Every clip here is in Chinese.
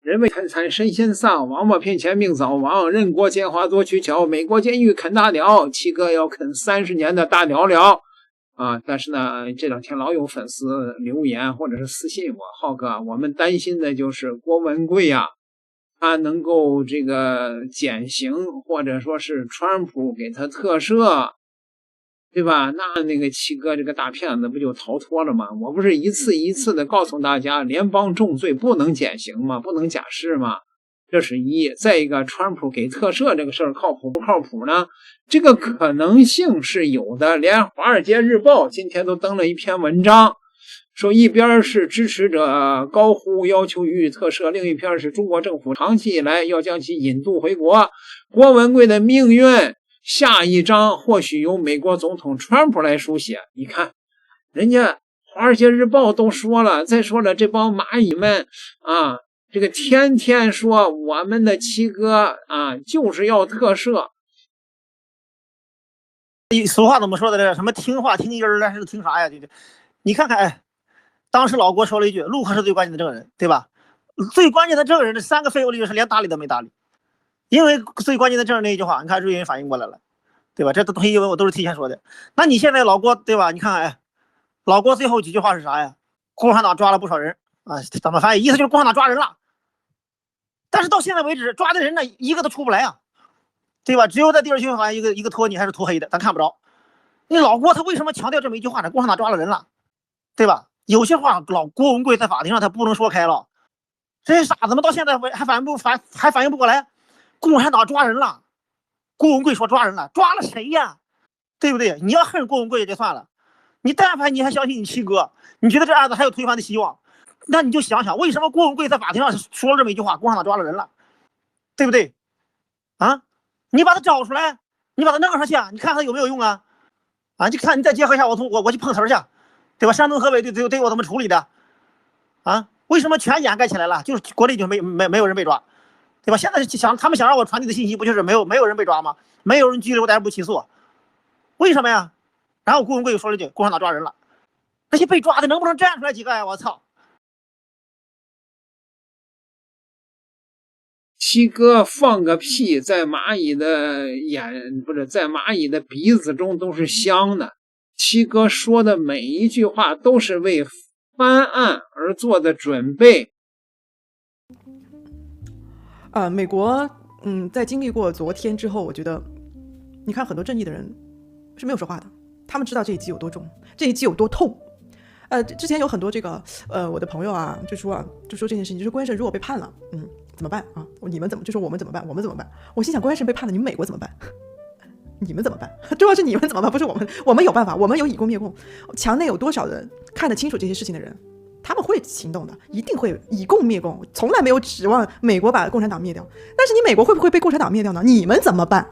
人为贪残身先丧，王八骗钱命早亡，任国奸猾多取巧，美国监狱啃大鸟，七哥要啃30年的大鸟了啊！但是呢，这两天老有粉丝留言或者是私信我，浩哥，我们担心的就是郭文贵呀，他能够这个减刑，或者说是川普给他特赦，对吧？那个七哥这个大骗子不就逃脱了吗？我不是一次一次的告诉大家，联邦重罪不能减刑吗？不能假释吗？这是一。再一个，川普给特赦这个事儿靠谱不靠谱呢？这个可能性是有的，连《华尔街日报》今天都登了一篇文章，说一边是支持者高呼要求予以特赦，另一边是中国政府长期以来要将其引渡回国。郭文贵的命运下一章或许由美国总统川普来书写。你看人家《华尔街日报》都说了，再说了，这帮蚂蚁们啊，这个天天说我们的七哥啊就是要特赦。俗话怎么说的？什么听话听音儿了，还是听啥呀？你看看，哎，当时老郭说了一句：“陆克是最关键的证人，对吧？最关键的证人，这3个废物律师连搭理都没搭理。因为最关键的证人那一句话，你看瑞云反应过来了，对吧？这都因为我都是提前说的。那你现在老郭，对吧？你看看，哎，老郭最后几句话是啥呀？共产党抓了不少人啊，怎么翻译？意思就是共产党抓人了。但是到现在为止，抓的人呢一个都出不来啊，对吧？只有在第二循环一个托尼还是托黑的，咱看不着。那老郭他为什么强调这么一句话呢？共产党抓了人了，对吧？有些话老郭文贵在法庭上他不能说开了。这些傻子们到现在还反应不过来，共产党抓人了。郭文贵说抓人了，抓了谁呀？对不对？你要恨郭文贵也就算了，你但凡你还相信你七哥，你觉得这案子还有推翻的希望，那你就想想为什么郭文贵在法庭上说了这么一句话：共产党抓了人了，对不对？啊，你把他找出来，你把他弄上去，你看他有没有用啊？啊，你看你再结合一下我去碰瓷去，对吧？山东河北对我怎么处理的？啊，为什么全掩盖起来了？就是国内就没有人被抓，对吧？现在他们想让我传递的信息不就是没有人被抓吗？没有人拘留，逮捕起诉，为什么呀？然后郭文贵又说了一句：共产党抓人了。那些被抓的能不能站出来几个呀？我操！七哥放个屁，在蚂蚁的在蚂蚁的鼻子中都是香的。七哥说的每一句话都是为翻案而做的准备。美国在经历过昨天之后，我觉得你看很多正义的人是没有说话的，他们知道这一击有多重，这一击有多痛。之前有很多这个我的朋友啊就说这件事情，就是郭先生如果被判了怎么办啊？你们怎么就说我们怎么办？我们怎么办？我心想郭先生被判了，你们美国怎么办？你们怎么办？重要是你们怎么办？不是我们有办法，我们有以共灭共。墙内有多少人看得清楚这些事情的人，他们会行动的，一定会以共灭共，从来没有指望美国把共产党灭掉。但是你美国会不会被共产党灭掉呢？你们怎么办？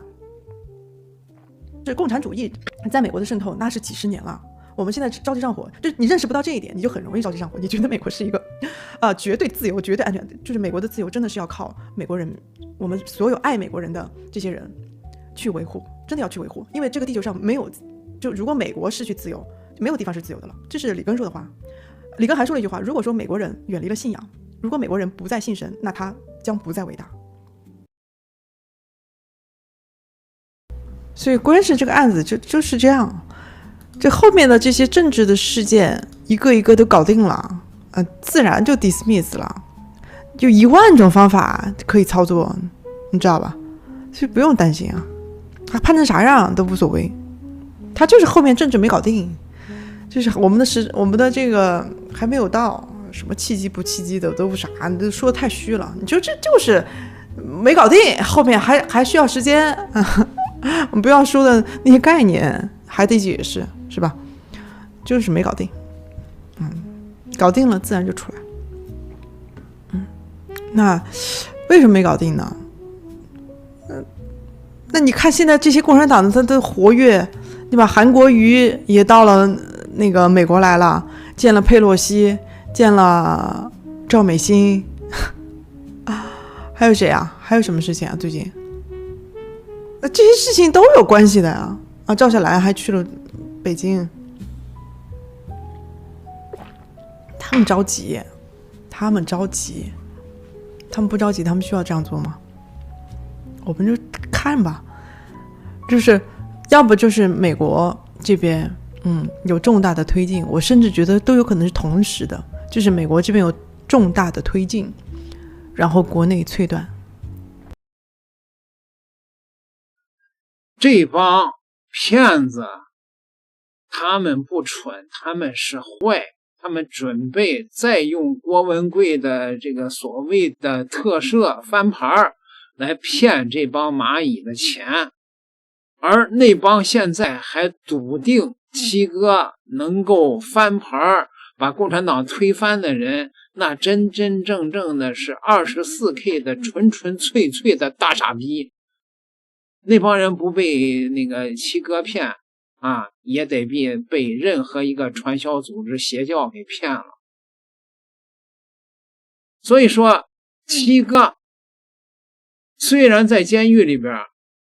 这共产主义在美国的渗透那是几十年了，我们现在着急上火，就你认识不到这一点，你就很容易着急上火。你觉得美国是一个绝对自由、绝对安全，就是美国的自由真的是要靠美国人，我们所有爱美国人的这些人去维护，真的要去维护，因为这个地球上没有，就如果美国失去自由，就没有地方是自由的了。这是里根说的话。里根还说了一句话：如果说美国人远离了信仰，如果美国人不再信神，那他将不再伟大。所以关氏这个案子就是这样，这后面的这些政治的事件一个一个都搞定了，自然就 dismiss 了，就10000种方法可以操作，你知道吧？所以不用担心啊，他判成啥样都无所谓，他就是后面政治没搞定，就是我们的这个还没有到什么契机不契机的都不啥，你都说的太虚了，你就是没搞定，后面还需要时间。我们不要说的那些概念还得解释，是吧？就是没搞定，搞定了自然就出来。那为什么没搞定呢？那你看现在这些共产党的他的活跃，对吧？韩国瑜也到了那个美国来了，见了佩洛西，见了赵美心，还有谁啊？还有什么事情啊？最近？这些事情都有关系的呀！赵小兰还去了北京，他们着急，他们不着急，他们需要这样做吗？我们就看吧，就是要不就是美国这边有重大的推进，我甚至觉得都有可能是同时的，就是美国这边有重大的推进，然后国内脆断。这帮骗子他们不蠢，他们是坏，他们准备再用郭文贵的这个所谓的特赦翻牌来骗这帮蚂蚁的钱，而那帮现在还笃定七哥能够翻牌把共产党推翻的人，那真真正正的是 24K 的纯纯粹粹的大傻逼。那帮人不被那个七哥骗啊，也得被任何一个传销组织邪教给骗了。所以说七哥虽然在监狱里边，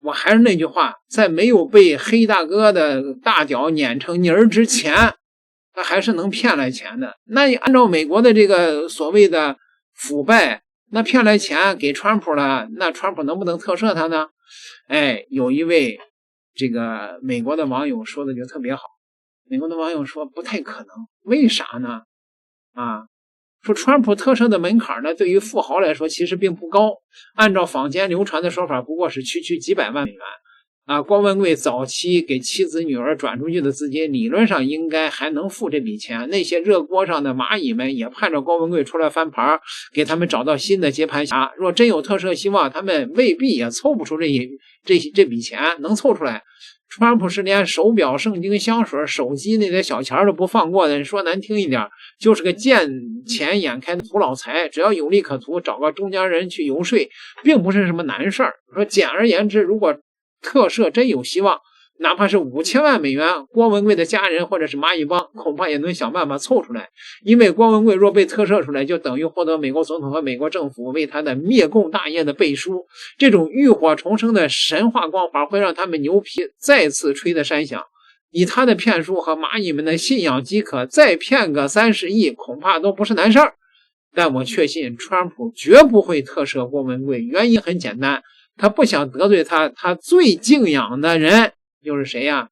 我还是那句话，在没有被黑大哥的大脚碾成泥儿之前，他还是能骗来钱的。那按照美国的这个所谓的腐败，那骗来钱给川普了，那川普能不能特赦他呢？有一位这个美国的网友说的就特别好，美国的网友说不太可能，为啥呢？说川普特赦的门槛呢，对于富豪来说其实并不高，按照坊间流传的说法，不过是区几百万美元郭文贵早期给妻子女儿转出去的资金，理论上应该还能付这笔钱。那些热锅上的蚂蚁们也盼着郭文贵出来翻盘，给他们找到新的接盘侠。若真有特赦希望，他们未必也凑不出这笔钱，能凑出来。川普是连手表、圣经、香水、手机那点小钱都不放过的，说难听一点，就是个见钱眼开的胡老财。只要有利可图，找个中间人去游说，并不是什么难事儿。说简而言之，如果特赦真有希望，哪怕是5000万美元，郭文贵的家人或者是蚂蚁帮恐怕也能想办法凑出来。因为郭文贵若被特赦出来，就等于获得美国总统和美国政府为他的灭共大业的背书。这种浴火重生的神话光环会让他们牛皮再次吹得山响。以他的骗术和蚂蚁们的信仰饥渴，再骗个30亿恐怕都不是难事儿。但我确信川普绝不会特赦郭文贵，原因很简单，他不想得罪他最敬仰的人，又是谁呀？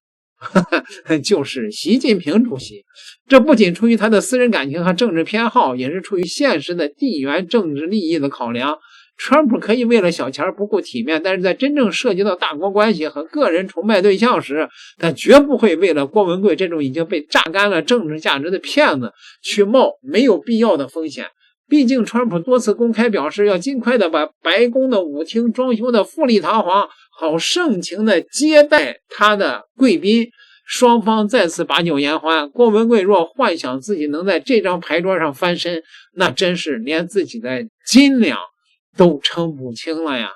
就是习近平主席。这不仅出于他的私人感情和政治偏好，也是出于现实的地缘政治利益的考量。川普可以为了小钱不顾体面，但是在真正涉及到大国关系和个人崇拜对象时，他绝不会为了郭文贵这种已经被榨干了政治价值的骗子去冒没有必要的风险。毕竟川普多次公开表示要尽快的把白宫的舞厅装修的富丽堂皇，好盛情的接待他的贵宾。双方再次把酒言欢，郭文贵若幻想自己能在这张牌桌上翻身，那真是连自己的斤两都称不清了呀。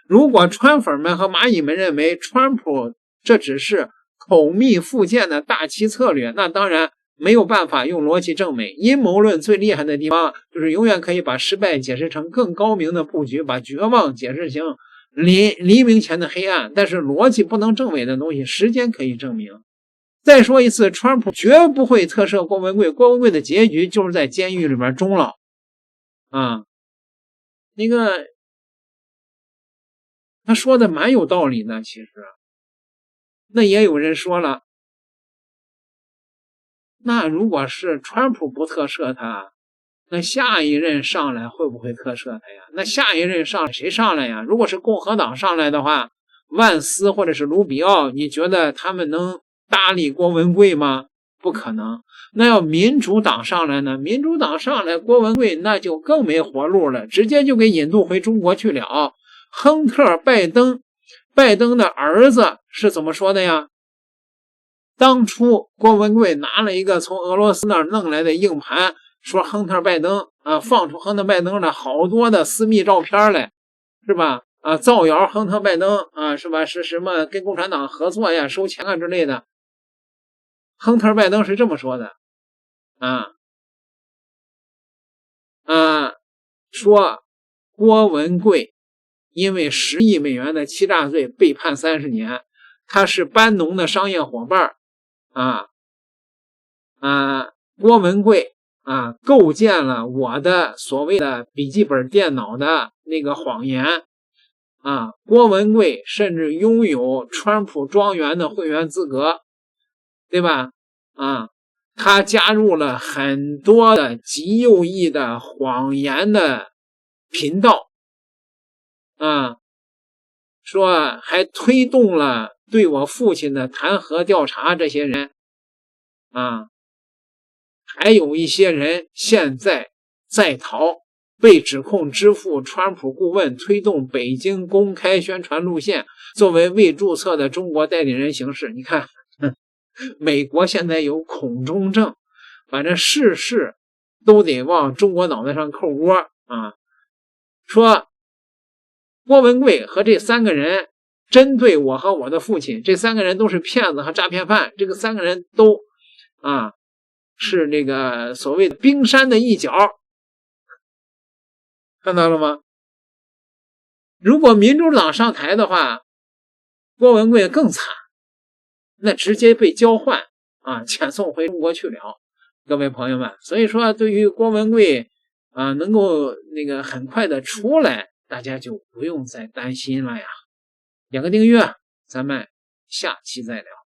如果川粉们和蚂蚁们认为川普这只是口蜜腹剑的大棋策略，那当然没有办法用逻辑证伪。阴谋论最厉害的地方就是永远可以把失败解释成更高明的布局，把绝望解释成黎明前的黑暗。但是逻辑不能证伪的东西，时间可以证明。再说一次，川普绝不会特赦郭文贵，郭文贵的结局就是在监狱里面终老那个他说的蛮有道理的。其实那也有人说了，那如果是川普不特赦他，那下一任上来会不会特赦他呀？那下一任上来谁上来呀？如果是共和党上来的话，万斯或者是卢比奥，你觉得他们能搭理郭文贵吗？不可能。那要民主党上来呢？民主党上来，郭文贵那就更没活路了，直接就给引渡回中国去了。亨特拜登的儿子是怎么说的呀？当初郭文贵拿了一个从俄罗斯那儿弄来的硬盘，说亨特拜登放出亨特拜登的好多的私密照片来，是吧？造谣亨特拜登是吧？是什么跟共产党合作呀、收钱之类的。亨特拜登是这么说的说郭文贵因为10亿美元的欺诈罪被判30年，他是班农的商业伙伴郭文贵构建了我的所谓的笔记本电脑的那个谎言郭文贵甚至拥有川普庄园的会员资格，对吧？他加入了很多的极右翼的谎言的频道说还推动了对我父亲的弹劾调查，这些人还有一些人现在在逃，被指控支付川普顾问推动北京公开宣传路线，作为未注册的中国代理人行事。你看美国现在有恐中症，反正事事都得往中国脑袋上扣锅说郭文贵和这3个人针对我和我的父亲，这3个人都是骗子和诈骗犯，这个3个人都是这个所谓的冰山的一角，看到了吗？如果民主党上台的话，郭文贵更惨，那直接被交换遣送回中国去了，各位朋友们。所以说对于郭文贵能够那个很快的出来，大家就不用再担心了呀。点个订阅，咱们下期再聊。